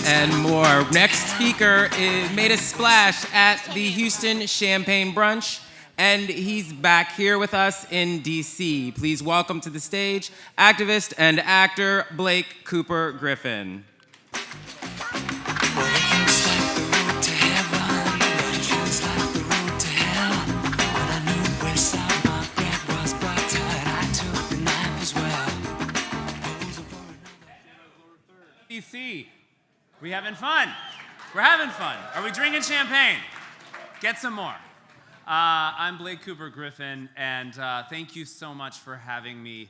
and more. Next speaker made a splash at the Houston Champagne Brunch, and he's back here with us in D.C. Please welcome to the stage activist and actor Blake Cooper Griffin. DC. We having fun? We're having fun. Are we drinking champagne? Get some more. I'm Blake Cooper Griffin, and thank you so much for having me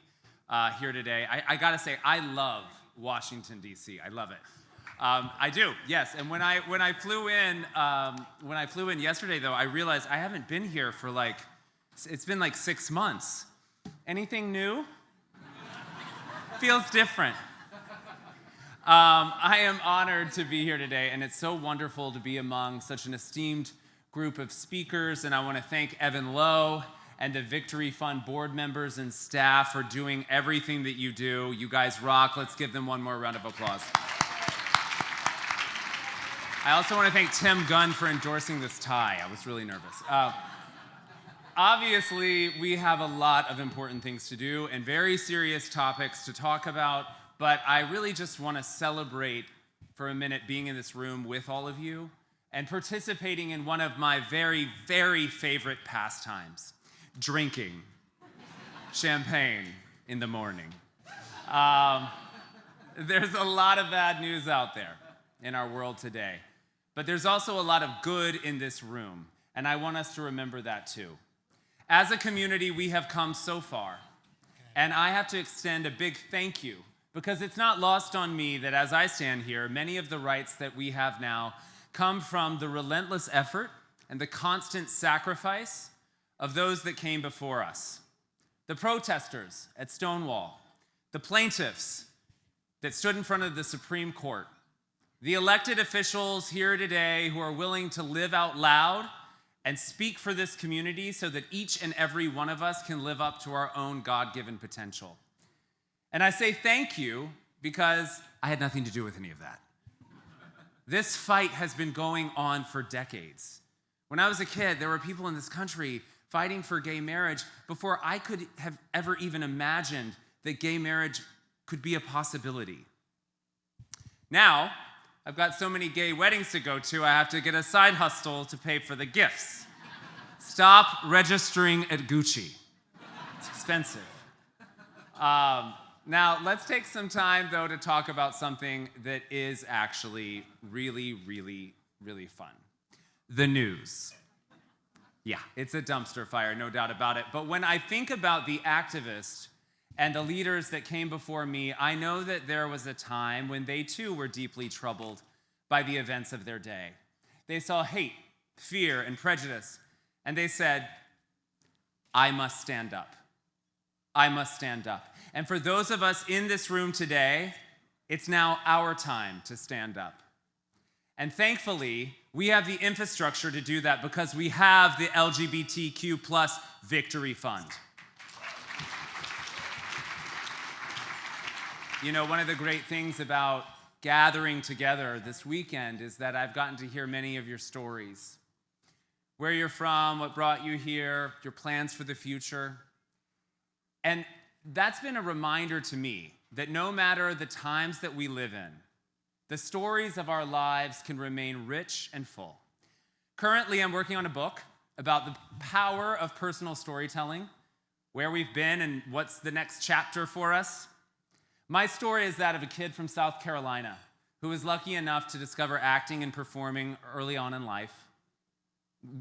here today. I gotta say, I love Washington D.C. I love it. I do, yes. And when I flew in yesterday, though, I realized I haven't been here for it's been like 6 months. Anything new? Feels different. I am honored to be here today, and it's so wonderful to be among such an esteemed group of speakers, and I want to thank Evan Lowe and the Victory Fund board members and staff for doing everything that you do. You guys rock. Let's give them one more round of applause. I also want to thank Tim Gunn for endorsing this tie. I was really nervous. Obviously, we have a lot of important things to do and very serious topics to talk about, but I really just want to celebrate for a minute being in this room with all of you and participating in one of my very, very favorite pastimes, drinking champagne in the morning. There's a lot of bad news out there in our world today, but there's also a lot of good in this room, and I want us to remember that too. As a community, we have come so far, and I have to extend a big thank you because it's not lost on me that as I stand here, many of the rights that we have now come from the relentless effort and the constant sacrifice of those that came before us. The protesters at Stonewall, the plaintiffs that stood in front of the Supreme Court, the elected officials here today who are willing to live out loud and speak for this community so that each and every one of us can live up to our own God-given potential. And I say thank you because I had nothing to do with any of that. This fight has been going on for decades. When I was a kid, there were people in this country fighting for gay marriage before I could have ever even imagined that gay marriage could be a possibility. Now, I've got so many gay weddings to go to, I have to get a side hustle to pay for the gifts. Stop registering at Gucci. It's expensive. Now, let's take some time, though, to talk about something that is actually really, really, really fun. The news. Yeah, it's a dumpster fire, no doubt about it. But when I think about the activists and the leaders that came before me, I know that there was a time when they, too, were deeply troubled by the events of their day. They saw hate, fear, and prejudice, and they said, I must stand up. I must stand up. And for those of us in this room today, it's now our time to stand up. And thankfully, we have the infrastructure to do that because we have the LGBTQ Victory Fund. You know, one of the great things about gathering together this weekend is that I've gotten to hear many of your stories. Where you're from, what brought you here, your plans for the future. And that's been a reminder to me that no matter the times that we live in, the stories of our lives can remain rich and full. Currently, I'm working on a book about the power of personal storytelling, where we've been and what's the next chapter for us. My story is that of a kid from South Carolina who was lucky enough to discover acting and performing early on in life,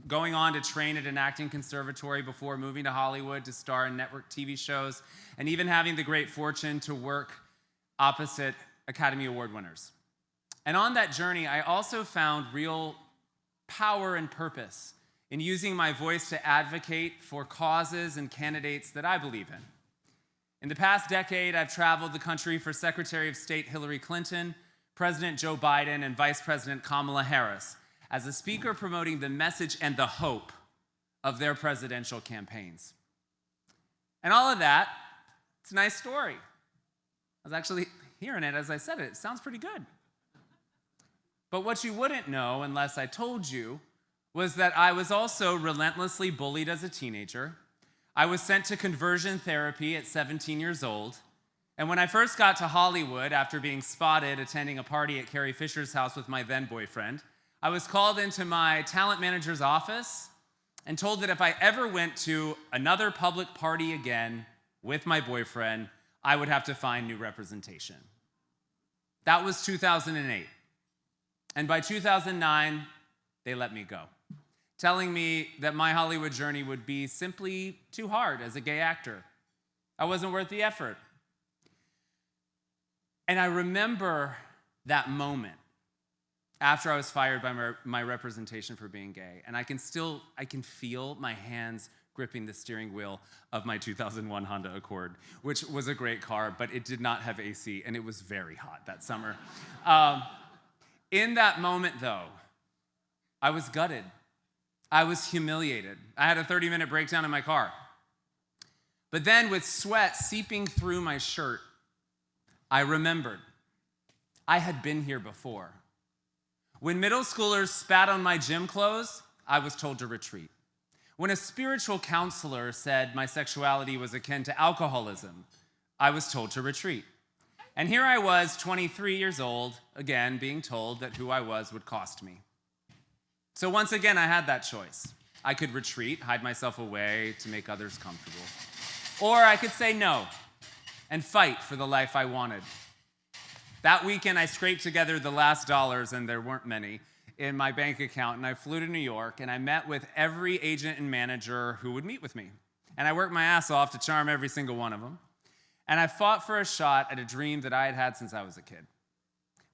going on to train at an acting conservatory before moving to Hollywood to star in network TV shows, and even having the great fortune to work opposite Academy Award winners. And on that journey, I also found real power and purpose in using my voice to advocate for causes and candidates that I believe in. In the past decade, I've traveled the country for Secretary of State Hillary Clinton, President Joe Biden, and Vice President Kamala Harris, as a speaker promoting the message and the hope of their presidential campaigns. And all of that, it's a nice story. I was actually hearing it as I said it. It sounds pretty good. But what you wouldn't know unless I told you was that I was also relentlessly bullied as a teenager. I was sent to conversion therapy at 17 years old. And when I first got to Hollywood, after being spotted attending a party at Carrie Fisher's house with my then boyfriend, I was called into my talent manager's office and told that if I ever went to another public party again with my boyfriend, I would have to find new representation. That was 2008. And by 2009, they let me go, telling me that my Hollywood journey would be simply too hard as a gay actor. I wasn't worth the effort. And I remember that moment after I was fired by my representation for being gay. And I can feel my hands gripping the steering wheel of my 2001 Honda Accord, which was a great car, but it did not have AC, and it was very hot that summer. In that moment, though, I was gutted. I was humiliated. I had a 30-minute breakdown in my car. But then, with sweat seeping through my shirt, I remembered I had been here before. When middle schoolers spat on my gym clothes, I was told to retreat. When a spiritual counselor said my sexuality was akin to alcoholism, I was told to retreat. And here I was, 23 years old, again, being told that who I was would cost me. So once again, I had that choice. I could retreat, hide myself away to make others comfortable. Or I could say no and fight for the life I wanted. That weekend, I scraped together the last dollars, and there weren't many, in my bank account, and I flew to New York, and I met with every agent and manager who would meet with me. And I worked my ass off to charm every single one of them. And I fought for a shot at a dream that I had had since I was a kid.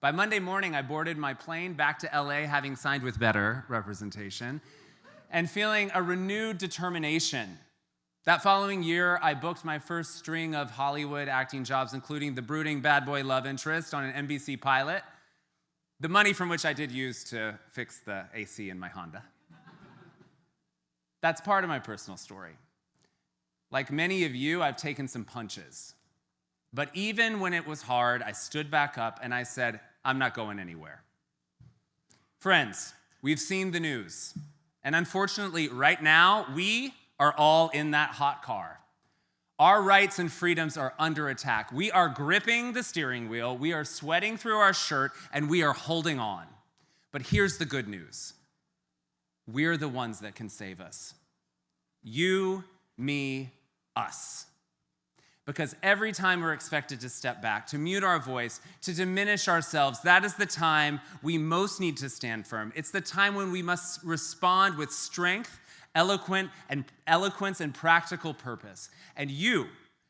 By Monday morning, I boarded my plane back to LA, having signed with better representation, and feeling a renewed determination. That following year, I booked my first string of Hollywood acting jobs, including the brooding bad boy love interest on an NBC pilot, the money from which I did use to fix the AC in my Honda. That's part of my personal story. Like many of you, I've taken some punches. But even when it was hard, I stood back up and I said, I'm not going anywhere. Friends, we've seen the news. And unfortunately, right now, we are all in that hot car. Our rights and freedoms are under attack. We are gripping the steering wheel, we are sweating through our shirt, and we are holding on. But here's the good news. We're the ones that can save us. You, me, us. Because every time we're expected to step back, to mute our voice, to diminish ourselves, that is the time we most need to stand firm. It's the time when we must respond with strength, eloquence, and practical purpose. And you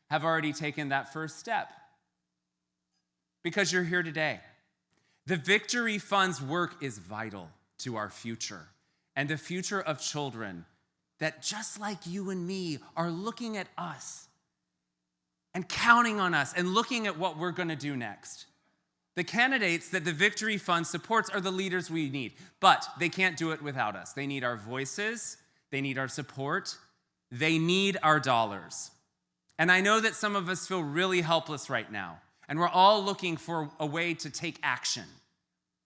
have already taken that first step because you're here today. The Victory Fund's work is vital to our future and the future of children that, just like you and me, are looking at us and counting on us and looking at what we're going to do next. The candidates that the Victory Fund supports are the leaders we need, but they can't do it without us. They need our voices, they need our support, they need our dollars. And I know that some of us feel really helpless right now, and we're all looking for a way to take action.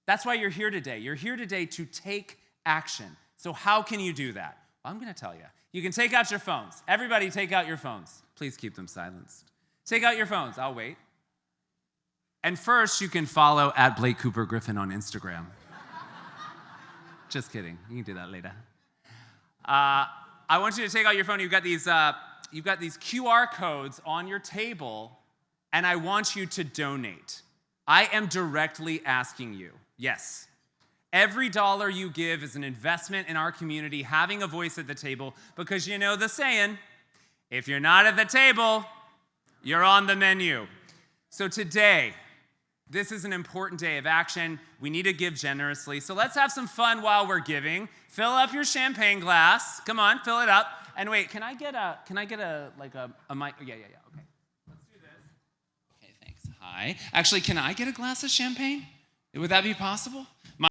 That's why you're here today. You're here today to take action. So how can you do that? Well, I'm going to tell you. You can take out your phones. Everybody take out your phones. Please keep them silenced. Take out your phones. I'll wait. And first, you can follow @BlakeCooperGriffin on Instagram. Just kidding. You can do that later. I want you to take out your phone. You've got these QR codes on your table, and I want you to donate. I am directly asking you. Yes. Every dollar you give is an investment in our community, having a voice at the table, because you know the saying, if you're not at the table, you're on the menu. So today, this is an important day of action. We need to give generously. So let's have some fun while we're giving. Fill up your champagne glass. Come on, fill it up. And wait, can I get a mic? Yeah, okay. Let's do this. Okay, thanks. Hi. Actually, can I get a glass of champagne? Would that be possible?